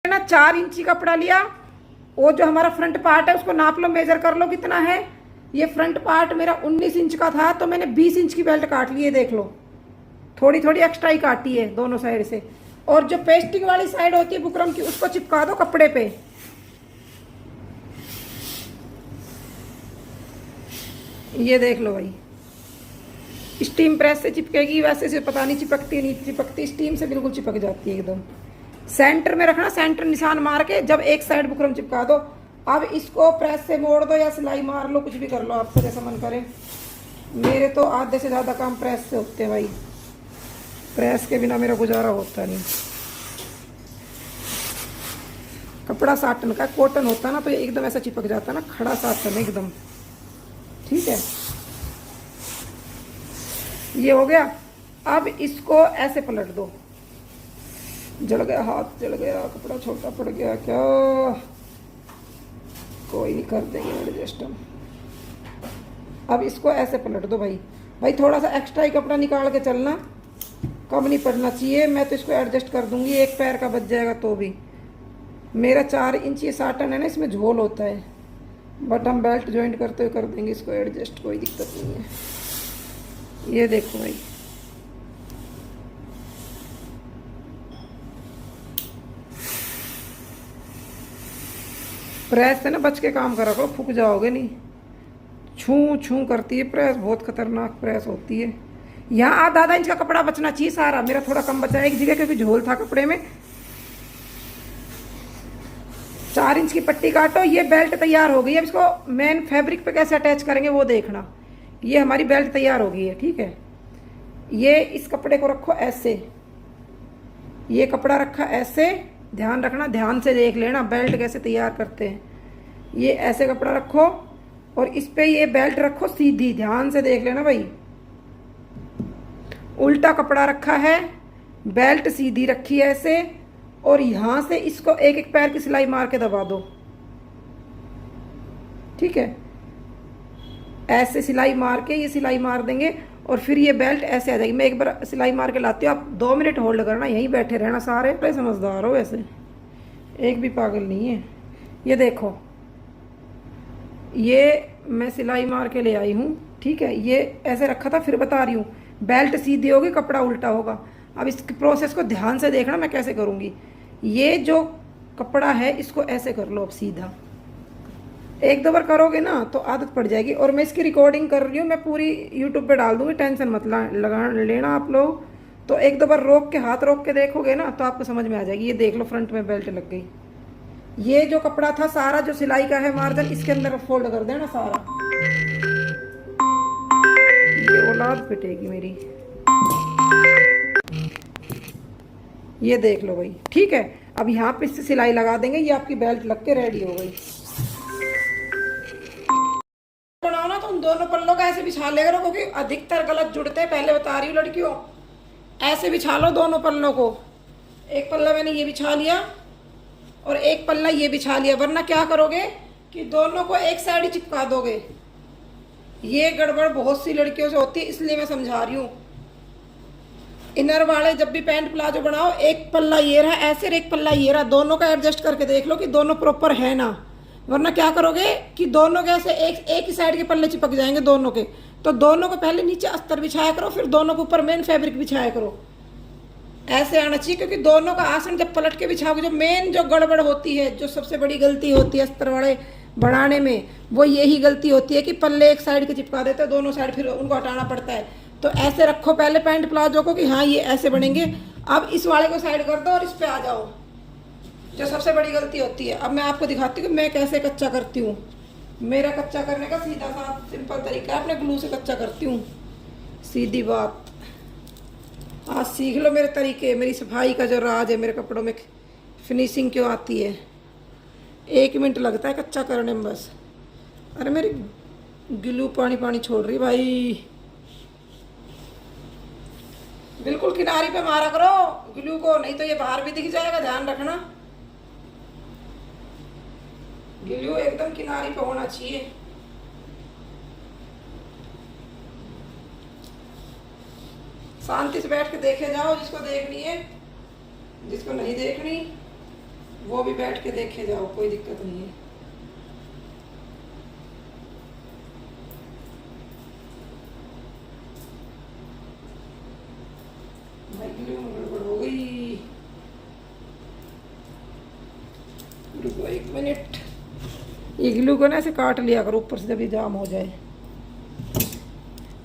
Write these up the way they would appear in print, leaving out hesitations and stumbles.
ना 4 इंची कपड़ा लिया, वो जो हमारा फ्रंट पार्ट है उसको नाप लो, मेजर कर लो कितना है। ये फ्रंट पार्ट मेरा 19 इंच का था, तो मैंने 20 इंच की बेल्ट काट ली है, देख लो थोड़ी थोड़ी एक्स्ट्रा ही काटी है दोनों साइड से। और जो पेस्टिंग वाली साइड होती है बुकरम की, उसको चिपका दो कपड़े पे। ये देख लो भाई, स्टीम प्रेस से चिपकेगी, वैसे से पता नहीं चिपकती नहीं चिपकती, स्टीम से बिल्कुल चिपक जाती है एकदम। सेंटर में रखना, सेंटर निशान मार के जब एक साइड बुकरम चिपका दो। अब इसको प्रेस से मोड़ दो या सिलाई मार लो, कुछ भी कर लो आपको जैसा मन करे। मेरे तो आधे से ज़्यादा काम प्रेस से होते हैं भाई, प्रेस के बिना मेरा गुजारा होता नहीं। कपड़ा साटन का कॉटन होता ना, तो ये एकदम ऐसा चिपक जाता ना, खड़ा साटन एकदम। ठीक है, ये हो गया। अब इसको ऐसे पलट दो। जल गया हाथ, जल गया, कपड़ा छोटा पड़ गया क्या, कोई नहीं, कर देंगे एडजस्ट हम। अब इसको ऐसे पलट दो भाई। भाई थोड़ा सा एक्स्ट्रा ही कपड़ा निकाल के चलना, कम नहीं पड़ना चाहिए। मैं तो इसको एडजस्ट कर दूंगी, एक पैर का बच जाएगा तो भी। मेरा 4 इंच ये साटन है ना, इसमें झोल होता है, बट हम बेल्ट जॉइंट करते हुए कर देंगे इसको एडजस्ट, कोई दिक्कत नहीं है। ये देखो भाई, प्रेस से ना बच के काम करा करो, फूक जाओगे नहीं। छू छू करती है प्रेस, बहुत खतरनाक प्रेस होती है। यहाँ आधा इंच का कपड़ा बचना चाहिए सारा, मेरा थोड़ा कम बचा है एक जगह क्योंकि झोल था कपड़े में। 4 इंच की पट्टी काटो। ये बेल्ट तैयार हो गई। अब इसको मेन फैब्रिक पे कैसे अटैच करेंगे वो देखना। ये हमारी बेल्ट तैयार हो गई है, ठीक है। ये इस कपड़े को रखो ऐसे, ये कपड़ा रखा ऐसे, ध्यान रखना, ध्यान से देख लेना बेल्ट कैसे तैयार करते हैं। ये ऐसे कपड़ा रखो और इस पे ये बेल्ट रखो सीधी, ध्यान से देख लेना भाई। उल्टा कपड़ा रखा है, बेल्ट सीधी रखी है ऐसे, और यहां से इसको एक एक पैर की सिलाई मार के दबा दो, ठीक है। ऐसे सिलाई मार के ये सिलाई मार देंगे और फिर ये बेल्ट ऐसे आ जाएगी। मैं एक बार सिलाई मार के लाती हूँ, आप 2 मिनट होल्ड करना, यहीं बैठे रहना, सारे बड़े समझदार हो वैसे, एक भी पागल नहीं है। ये देखो, ये मैं सिलाई मार के ले आई हूँ, ठीक है। ये ऐसे रखा था, फिर बता रही हूँ, बेल्ट सीधी होगी, कपड़ा उल्टा होगा। अब इस प्रोसेस को ध्यान से देखना मैं कैसे करूँगी। ये जो कपड़ा है इसको ऐसे कर लो अब सीधा, 1-2 बार करोगे ना तो आदत पड़ जाएगी। और मैं इसकी रिकॉर्डिंग कर रही हूँ, मैं पूरी यूट्यूब पे डाल दूँगी, टेंशन मत लगा लेना आप लोग। तो 1-2 बार रोक के, हाथ रोक के देखोगे ना तो आपको समझ में आ जाएगी। ये देख लो, फ्रंट में बेल्ट लग गई। ये जो कपड़ा था सारा जो सिलाई का है मार्जिन, इसके अंदर फोल्ड कर देना सारा। ये औलाद पिटेगी मेरी। ये देख लो भाई, ठीक है। अब यहाँ पे इससे सिलाई लगा देंगे, ये आपकी बेल्ट लग के रेडी हो गई। बनाओ ना तो उन दोनों पल्लों का ऐसे बिछा ले करो, क्योंकि अधिकतर गलत जुड़ते हैं, पहले बता रही हूँ लड़कियों। ऐसे बिछा लो दोनों पल्लों को, एक पल्ला मैंने ये बिछा लिया और एक पल्ला ये बिछा लिया। वरना क्या करोगे कि दोनों को एक साइड ही चिपका दोगे। ये गड़बड़ बहुत सी लड़कियों से होती है, इसलिए मैं समझा रही हूँ। इनर वाले जब भी पैंट प्लाजो बनाओ, एक पल्ला ये रहा ऐसे और एक पल्ला ये रहा, दोनों का एडजस्ट करके देख लो कि दोनों प्रॉपर है ना। वरना क्या करोगे कि दोनों के ऐसे एक ही साइड के पल्ले चिपक जाएंगे दोनों के। तो दोनों को पहले नीचे अस्तर बिछाया करो, फिर दोनों के ऊपर मेन फैब्रिक बिछाया करो। ऐसे आना चाहिए, क्योंकि दोनों का आसन जब पलट के बिछाओगे, जो मेन जो गड़बड़ होती है, जो सबसे बड़ी गलती होती है अस्तर वाले बनाने में, वो यही गलती होती है कि पल्ले एक साइड के चिपका देते हैं, दोनों साइड फिर उनको हटाना पड़ता है। तो ऐसे रखो पहले पैंट प्लाजो को कि हाँ ये ऐसे बनेंगे। अब इस वाले को साइड कर दो और इस पे आ जाओ, जो सबसे बड़ी गलती होती है। अब मैं आपको दिखाती हूँ कि मैं कैसे कच्चा करती हूँ। मेरा कच्चा करने का सीधा सा सिंपल तरीका है, अपने ग्लू से कच्चा करती हूँ, सीधी बात। आज सीख लो मेरे तरीके, मेरी सफाई का जो राज है, मेरे कपड़ों में फिनिशिंग क्यों आती है। 1 मिनट लगता है कच्चा करने में बस। अरे मेरी ग्लू पानी पानी छोड़ रही भाई। बिल्कुल किनारे पे मारा करो ग्लू को, नहीं तो ये बाहर भी दिख जाएगा, ध्यान रखना। ग्लू एकदम किनारे पे होना चाहिए। शांति से बैठ के देखे जाओ, जिसको देखनी है, जिसको नहीं देखनी वो भी बैठ के देखे जाओ, कोई दिक्कत नहीं है। भाई ग्लू में गड़बड़ हो गई, रुको 1 मिनट। ये ग्लू को ना ऐसे काट लिया करो ऊपर से जब ये जाम हो जाए,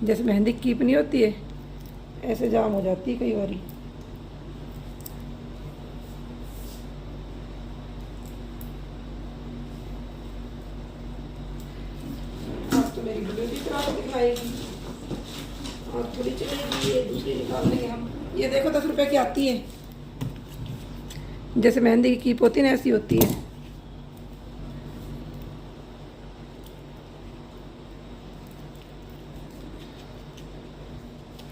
जैसे मेहंदी की कीप नहीं होती है ऐसे जाम हो जाती है कई बारी। अब तो मेरी ग्लू भी खराब दिखाएगी और थोड़ी चलेगी, ये दूसरी निकाल लेंगे हम। ये देखो 10 रुपए की आती है, जैसे मेहंदी की कीप होती है ना ऐसी होती है।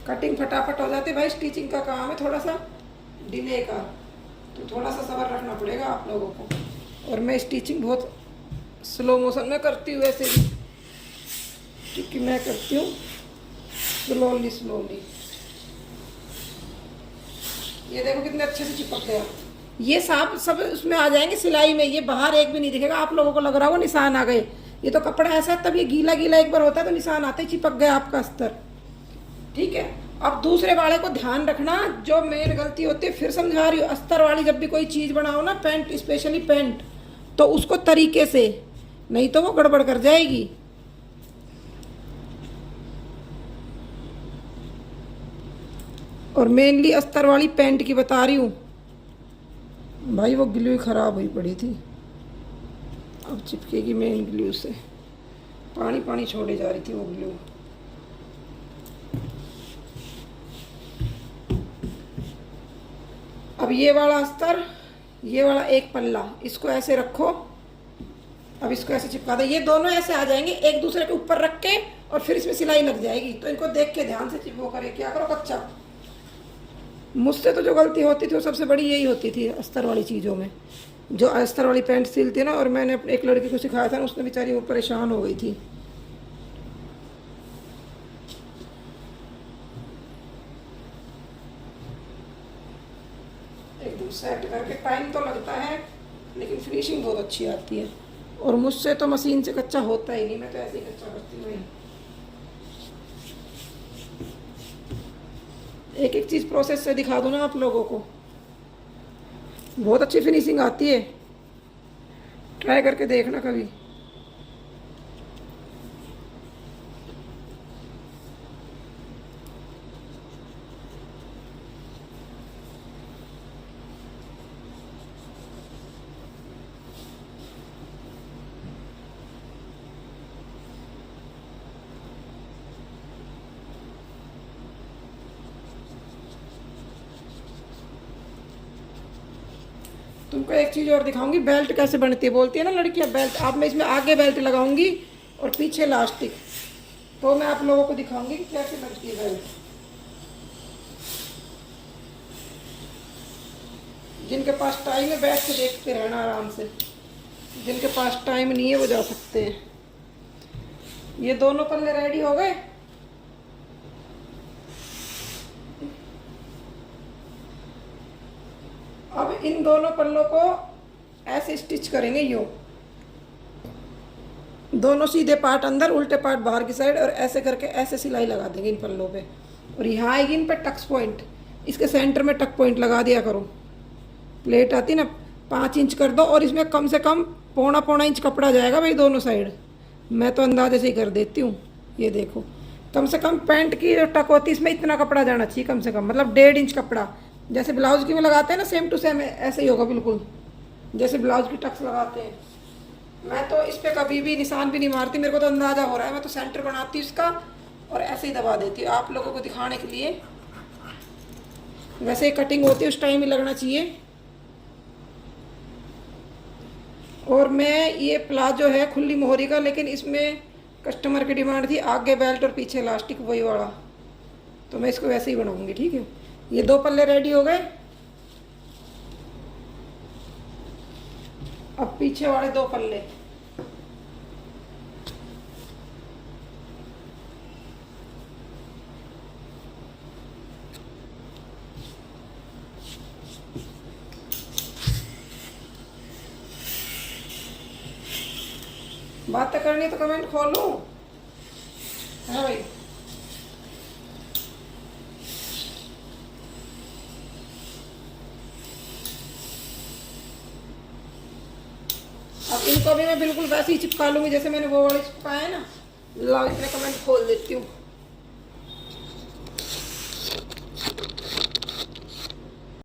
कटिंग फटाफट हो जाती है भाई, स्टिचिंग का काम है थोड़ा सा डिले का, तो थोड़ा सा सब्र रखना पड़ेगा आप लोगों को। और मैं स्टिचिंग बहुत स्लो मोशन में करती हूँ वैसे भी, क्योंकि मैं करती हूँ स्लोली स्लोली। ये देखो कितने अच्छे से चिपक गया, ये सांप सब उसमें आ जाएंगे सिलाई में, ये बाहर एक भी नहीं दिखेगा। आप लोगों को लग रहा हो निशान आ गए, ये तो कपड़ा ऐसा है, तब ये गीला गीला एक बार होता है तो निशान आते ही चिपक गया आपका अस्तर। ठीक है, अब दूसरे वाले को ध्यान रखना, जो मेन गलती होती है, फिर समझा रही हूँ, अस्तर वाली जब भी कोई चीज़ बनाओ ना, पैंट स्पेशली पैंट, तो उसको तरीके से, नहीं तो वो गड़बड़ कर जाएगी। और मेनली अस्तर वाली पैंट की बता रही हूँ भाई, वो ग्लू खराब हुई पड़ी थी, अब चिपकेगी मेन ग्लू से। पानी पानी छोड़े जा रही थी वो ग्लू। अब ये वाला अस्तर, ये वाला एक पल्ला, इसको ऐसे रखो, अब इसको ऐसे चिपका दो। ये दोनों ऐसे आ जाएंगे एक दूसरे के ऊपर रख के, और फिर इसमें सिलाई लग जाएगी। तो इनको देख के ध्यान से चिपको करे, क्या करो कच्चा। मुझसे तो जो गलती होती थी वो सबसे बड़ी यही होती थी अस्तर वाली चीज़ों में, जो अस्तर वाली पैंट सिलती है ना। और मैंने एक लड़की को सिखाया था ना, उसने बेचारी वो परेशान हो गई थी। एकदम सेट करके, टाइम तो लगता है लेकिन फिनिशिंग बहुत अच्छी आती है। और मुझसे तो मशीन से कच्चा होता ही नहीं, मैं तो ऐसे ही कच्चा करती हूँ। एक एक चीज़ प्रोसेस से दिखा दूँ ना आप लोगों को, बहुत अच्छी फिनिशिंग आती है, ट्राई करके देखना कभी। तुमको एक चीज़ और दिखाऊंगी, बेल्ट कैसे बनती है। बोलती है ना लड़कियां बेल्ट, अब मैं इसमें आगे बेल्ट लगाऊंगी और पीछे इलास्टिक, तो मैं आप लोगों को दिखाऊंगी कि कैसे बनती है बेल्ट। जिनके पास टाइम है बैठ के देखते रहना आराम से, जिनके पास टाइम नहीं है वो जा सकते हैं। ये दोनों पल्ले रेडी हो गए। अब इन दोनों पल्लों को ऐसे स्टिच करेंगे, यूं दोनों सीधे पार्ट अंदर, उल्टे पार्ट बाहर की साइड, और ऐसे करके ऐसे सिलाई लगा देंगे इन पल्लों पे। और यहाँ आएगी इन पे टक्स पॉइंट, इसके सेंटर में टक पॉइंट लगा दिया करो। प्लेट आती ना 5 इंच कर दो, और इसमें कम से कम पौना इंच कपड़ा जाएगा भाई दोनों साइड। मैं तो अंदाजे से ही कर देती हूँ। ये देखो, कम से कम पैंट की जो टक होती है इसमें इतना कपड़ा जाना चाहिए कम से कम, मतलब 1.5 इंच कपड़ा। जैसे ब्लाउज की में लगाते हैं ना, सेम टू सेम ऐसे ही होगा बिल्कुल, जैसे ब्लाउज की टक्स लगाते हैं। मैं तो इस पर कभी भी निशान भी नहीं मारती, मेरे को तो अंदाज़ा हो रहा है। मैं तो सेंटर बनाती हूँ इसका और ऐसे ही दबा देती हूँ आप लोगों को दिखाने के लिए। वैसे कटिंग होती है उस टाइम ही लगना चाहिए। और मैं ये प्लाजो है खुली मोहरी का, लेकिन इसमें कस्टमर की डिमांड थी आगे बेल्ट और पीछे इलास्टिक वही वाला, तो मैं इसको वैसे ही बनाऊंगी। ठीक है, ये 2 पल्ले रेडी हो गए। अब पीछे वाले 2 पल्ले, बात करनी तो कमेंट खोलो है भाई। अब इनको भी मैं बिल्कुल वैसे ही चिपका लूंगी जैसे मैंने वो वाले चिपकाए ना। लाओ इतने कमेंट खोल देती हूँ।